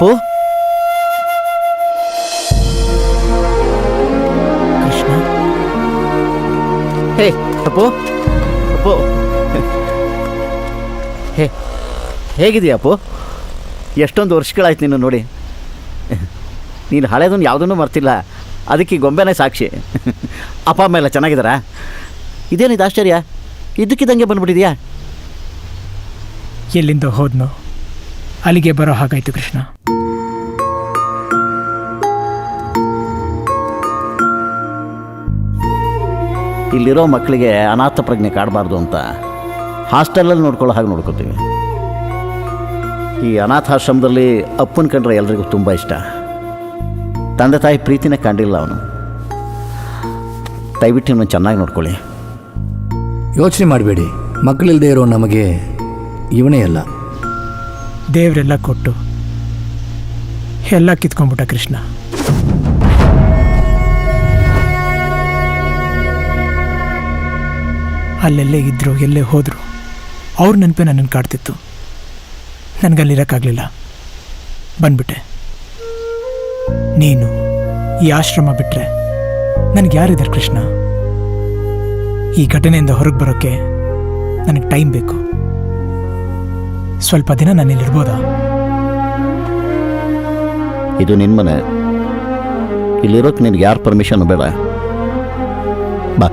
ಅಪ್ಪು ಕೃಷ್ಣ. ಹೇ ಅಪ್ಪು, ಅಪ್ಪು ಹೇ, ಹೇಗಿದೆಯಾ ಅಪ್ಪು? ಎಷ್ಟೊಂದು ವರ್ಷಗಳಾಯ್ತು ನೀನು ನೋಡಿ. ನೀನು ಹಳೇದನ್ನು ಯಾವುದನ್ನು ಮರ್ತಿಲ್ಲ, ಅದಕ್ಕೆ ಈ ಗೊಂಬೆನೇ ಸಾಕ್ಷಿ. ಅಪ್ಪ ಅಮ್ಮ ಎಲ್ಲ ಚೆನ್ನಾಗಿದ್ದಾರಾ? ಇದೇನಿದು ಆಶ್ಚರ್ಯ, ಇದ್ದಕ್ಕಿದ್ದಂಗೆ ಬಂದ್ಬಿಟ್ಟಿದ್ಯಾ? ಎಲ್ಲಿಂದ ಹೋದ್ನೋ ಅಲ್ಲಿಗೆ ಬರೋ ಹಾಗಾಯ್ತು ಕೃಷ್ಣ. ಇಲ್ಲಿರೋ ಮಕ್ಕಳಿಗೆ ಅನಾಥ ಪ್ರಜ್ಞೆ ಕಾಡಬಾರ್ದು ಅಂತ ಹಾಸ್ಟೆಲಲ್ಲಿ ನೋಡ್ಕೊಳ್ಳೋ ಹಾಗೆ ನೋಡ್ಕೊತೀವಿ. ಈ ಅನಾಥಾಶ್ರಮದಲ್ಲಿ ಅಪ್ಪನ ಕಂಡ್ರೆ ಎಲ್ರಿಗೂ ತುಂಬ ಇಷ್ಟ. ತಂದೆ ತಾಯಿ ಪ್ರೀತಿನೇ ಕಂಡಿಲ್ಲ ಅವನು. ದಯವಿಟ್ಟು ಇವನು ಚೆನ್ನಾಗಿ ನೋಡ್ಕೊಳ್ಳಿ. ಯೋಚನೆ ಮಾಡಬೇಡಿ, ಮಕ್ಕಳಿಲ್ಲದೆ ಇರೋ ನಮಗೆ ಇವನೇ ಅಲ್ಲ. ದೇವರೆಲ್ಲ ಕೊಟ್ಟು ಎಲ್ಲ ಕಿತ್ಕೊಂಡ್ಬಿಟ್ಟ ಕೃಷ್ಣ. ಅಲ್ಲೆಲ್ಲೇ ಇದ್ರು, ಎಲ್ಲೇ ಹೋದ್ರು ಅವ್ರ ನೆನಪೇ ನನ್ನನ್ನು ಕಾಡ್ತಿತ್ತು. ನನಗಲ್ಲಿರೋಕ್ಕಾಗಲಿಲ್ಲ, ಬಂದ್ಬಿಟ್ಟೆ. ನೀನು ಈ ಆಶ್ರಮ ಬಿಟ್ಟರೆ ನನಗೆ ಯಾರಿದ್ದಾರೆ ಕೃಷ್ಣ? ಈ ಘಟನೆಯಿಂದ ಹೊರಗೆ ಬರೋಕ್ಕೆ ನನಗೆ ಟೈಮ್ ಬೇಕು. ಸ್ವಲ್ಪ ದಿನ ನಾನಿಲ್ಲಿರ್ಬೋದಾ? ಇದು ನಿನ್ನ ಮನೆ, ಇಲ್ಲಿರೋಕ್ಕೆ ನಿನಗೆ ಯಾರು ಪರ್ಮಿಷನ್ ಬೇಡ. ಬಾ.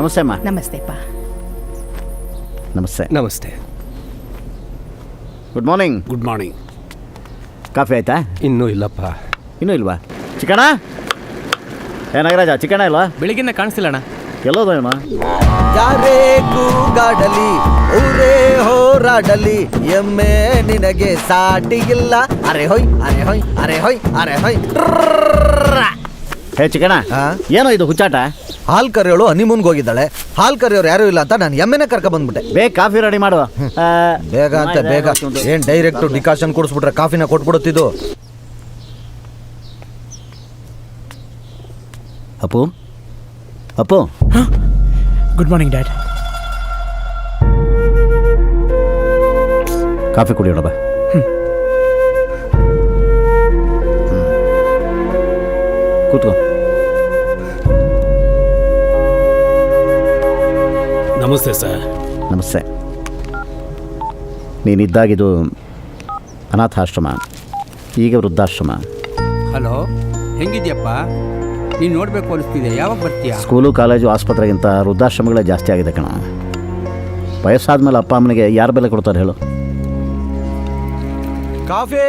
ನಮಸ್ತೆ ಅಮ್ಮ. ನಮಸ್ತೆಪ್ಪ. ನಮಸ್ತೆ. ನಮಸ್ತೆ. Good morning. Good morning. Coffee ಆಯ್ತಾ? ಇನ್ನೂ ಇಲ್ಲಪ್ಪ. ಇನ್ನೂ ಇಲ್ವಾ? ಚಿಕಣ ಏ ನಾಗರಾಜ, ಚಿಕಣ ಇಲ್ವಾ? ಬೆಳಿಗ್ಗೆನ ಕಾಣಿಸ್ತಿಲ್ಲ ಅಣ್ಣ. ಎಲ್ಲೋದ ಇವನು? ಯಾರೇ ಕೂಗಾಡಲಿ ಊರೇ ಹೋರಾಡಲಿ ಎಮ್ಮೆ ನಿನಗೆ ಸಾಟಿ ಇಲ್ಲ. ಅರೆ ಹೊಯ್ ಅರೆ ಹೊಯ್ ಅರೆ ಹೊಯ್ ಅರೆ ಹೊಯ್. ಹೇ ಚಿಕಣ, ಏನೋ ಇದು ಹುಚ್ಚಾಟ? ಹಾಲ್ ಕರೆಯೋಳು ಹನಿಮೂನ್ಗೆ ಹೋಗಿದ್ದಾಳೆ. ಹಾಲ್ ಕರೆಯೋರು ಯಾರು ಇಲ್ಲ ಅಂತ ನಾನು ಎಮ್ಮೆನ ಕರ್ಕ ಬಂದ್ಬಿಟ್ಟೆ. ಬೇಗ ಕಾಫಿ ರೆಡಿ ಮಾಡುವ. ಬೇಗ ಅಂತ ಬೇಗ ಏನ್ ಡೈರೆಕ್ಟ್ ಡಿಕಾಷನ್ ಕುಡಿಸ್ಬಿಟ್ರೆ ಕಾಫಿನ ಕೊಟ್ಬಿಡುತ್ತಿದ್ದು. Appu, Appu. Good morning dad. Coffee ಕುಡಿಯೋಣ ಬಾ. ಕೂತ್ಕೋ. ನಮಸ್ತೆ ಸರ್. ನಮಸ್ತೆ. ನೀನಿದ್ದಾಗಿದು ಅನಾಥಾಶ್ರಮ, ಈಗ ವೃದ್ಧಾಶ್ರಮ. ಹಲೋ, ಹೆಂಗಿದ್ಯಪ್ಪ? ನೀನು ನೋಡಬೇಕು ಅನಿಸ್ತಿದೆ. ಯಾವಾಗ ಬರ್ತೀಯಾ? ಸ್ಕೂಲು, ಕಾಲೇಜು, ಆಸ್ಪತ್ರೆಗಿಂತ ವೃದ್ಧಾಶ್ರಮಗಳೇ ಜಾಸ್ತಿ ಆಗಿದೆ ಕಣ. ವಯಸ್ಸಾದ್ಮೇಲೆ ಅಪ್ಪ ಅಮ್ಮನಿಗೆ ಯಾರು ಬೆಲೆ ಕೊಡ್ತಾರೆ ಹೇಳು? ಕಾಫಿ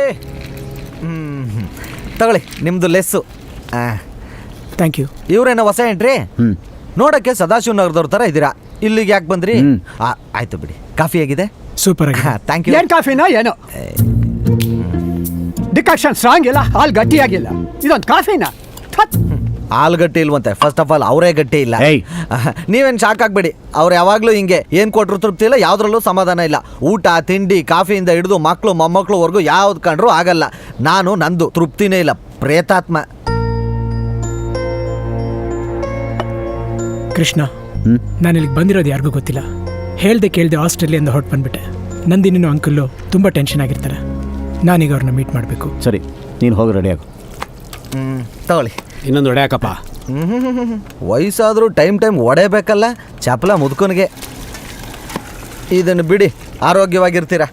ತಗೊಳ್ಳಿ, ನಿಮ್ದು ಲೆಸ್ಸು. Thank you. ಇವ್ರೇನೋ ಹೊಸ ಎಂಟ್ರಿ? ನೋಡಕ್ಕೆ ಸದಾಶಿವ ನಗರದವ್ರ ಥರ ಇದ್ದೀರಾ. ಇಲ್ಲಿಗೆ ಯಾಕೆ ಬಂದ್ರಿ? ಆಯ್ತು ಬಿಡಿ. ಕಾಫಿ ಹೇಗಿದೆ? ಸೂಪರ್ ಆಗಿ. Thank you. ಏನ್ ಕಾಫಿನೋ ಏನೋ, ಡಿಕಾಕ್ಷನ್ ಸ್ಟ್ರಾಂಗ್ ಇಲ್ಲ, ಹಾಲು ಗಟ್ಟಿಯಾಗಿಲ್ಲ. ಇದೊಂದು ಕಾಫಿನ? ಆಲ್ಗಟ್ಟಿ ಇಲ್ವಂತೆ. ಫಸ್ಟ್ ಆಫ್ ಆಲ್ ಅವರೇ ಗಟ್ಟಿ ಇಲ್ಲ. ಏಯ್. ನೀವೇನು ಶಾಕ್ ಆಗ್ಬೇಡಿ, ಅವ್ರು ಯಾವಾಗಲೂ ಹಿಂಗೆ ಏನು ಕೊಟ್ಟರು ತೃಪ್ತಿ ಇಲ್ಲ, ಯಾವುದ್ರಲ್ಲೂ ಸಮಾಧಾನ ಇಲ್ಲ. ಊಟ ತಿಂಡಿ ಕಾಫಿಯಿಂದ ಹಿಡಿದು ಮಕ್ಕಳು ಮೊಮ್ಮಕ್ಕಳುವರೆಗೂ ಯಾವ್ದು ಕಂಡ್ರೂ ಆಗಲ್ಲ. ನಂದು ತೃಪ್ತಿನೇ ಇಲ್ಲ, ಪ್ರೇತಾತ್ಮ. ಕೃಷ್ಣ, ನಾನು ಇಲ್ಲಿಗೆ ಬಂದಿರೋದು ಯಾರಿಗೂ ಗೊತ್ತಿಲ್ಲ. ಹೇಳ್ದೆ ಕೇಳ್ದೆ ಆಸ್ಟ್ರೇಲಿಯಿಂದ ಹೊರಟು ಬಂದ್ಬಿಟ್ಟೆ. ನಂದಿನಿನೂ ಅಂಕಲ್ಲು ತುಂಬ ಟೆನ್ಷನ್ ಆಗಿರ್ತಾರೆ. ನಾನೀಗ ಅವ್ರನ್ನ ಮೀಟ್ ಮಾಡಬೇಕು. ಸರಿ, ನೀನು ಹೋಗಿ ರೆಡಿ ಆಗು. ತಗೊಳ್ಳಿ. ಇನ್ನೊಂದು ಹೊಡೆಯಾಕಪ್ಪ. ವಯಸ್ಸಾದರೂ ಟೈಮ್ ಒಡೆಯಬೇಕಲ್ಲ ಚಪಲ ಮುದುಕನಿಗೆ. ಇದನ್ನು ಬಿಡಿ, ಆರೋಗ್ಯವಾಗಿರ್ತೀರ.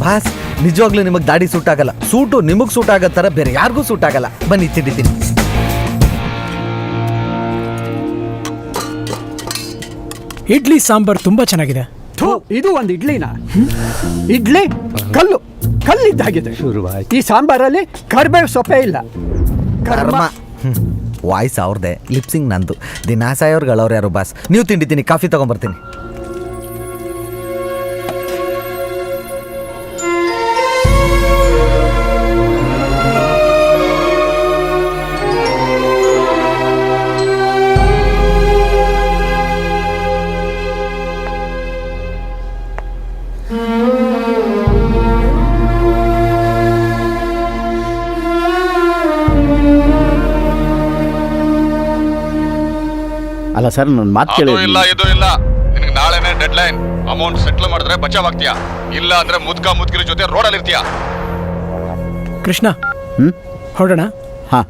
ಬಾಸ್, ನಿಜವಾಗ್ಲೂ ನಿಮಗೆ ದಾಡಿ ಸೂಟ್ ಆಗಲ್ಲ. ಸೂಟು ನಿಮಗೆ ಸೂಟ್ ಆಗೋ ಥರ ಬೇರೆ ಯಾರಿಗೂ ಸೂಟ್ ಆಗಲ್ಲ. ಬನ್ನಿ ತಿಂಡಿತೀನಿ. ಇಡ್ಲಿ ಸಾಂಬಾರ್ ತುಂಬ ಚೆನ್ನಾಗಿದೆ. ಇದು ಒಂದು ಇಡ್ಲಿನ? ಇಡ್ಲಿ ಕಲ್ಲಿದ್ದಾಗಿದೆ. ಈ ಸಾಂಬಾರಲ್ಲಿ ಕರಿಬೇವು ಸೊಪ್ಪೆ ಇಲ್ಲ. ಕರ್ಮ. ವಾಯ್ಸ್ ಅವ್ರದ್ದೇ, ಲಿಪ್ಸಿಂಗ್ ನಂದು. ದಿನ ಸಾಯೋರ್ಗಳವ್ರು ಯಾರು ಬಾಸ್. ನೀವು ತಿಂಡಿತೀನಿ, ಕಾಫಿ ತಗೊಂಬರ್ತೀನಿ. ಅಲ್ಲ ಸರ್, ನನ್ನ ಮಾತು ಕೇಳಿ. ಅದು ಇಲ್ಲ, ಇದು ಇಲ್ಲ. ನಿನಗೆ ನಾಳೆನೇ ಡೆಡ್ ಲೈನ್. ಅಮೌಂಟ್ ಸೆಟ್ಲ್ ಮಾಡಿದ್ರೆ ಬಚಾವ್ ಆಗ್ತೀಯಾ, ಇಲ್ಲ ಅಂದ್ರೆ ಮುದ್ಕಿರ ಜೊತೆ ರೋಡಲ್ಲಿ ಇರ್ತೀಯಾ. ಕೃಷ್ಣ, ಹೊರಡೋಣ. ಹಾಂ